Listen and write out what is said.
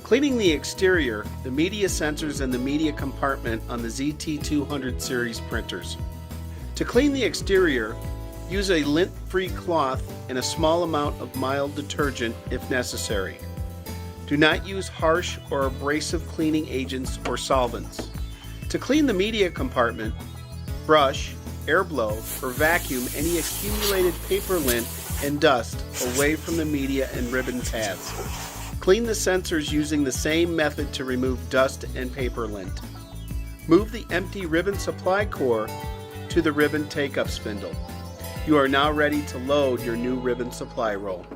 Cleaning the exterior, the media sensors and the media compartment on the ZT220 series printers. To clean the exterior, use a lint-free cloth and a small amount of mild detergent if necessary. Do not use harsh or abrasive cleaning agents or solvents. To clean the media compartment, brush, air blow, or vacuum any accumulated paper lint and dust away from the media and ribbon pads. Clean the sensors using the same method to remove dust and paper lint. Move the empty ribbon supply core to the ribbon take-up spindle. You are now ready to load your new ribbon supply roll.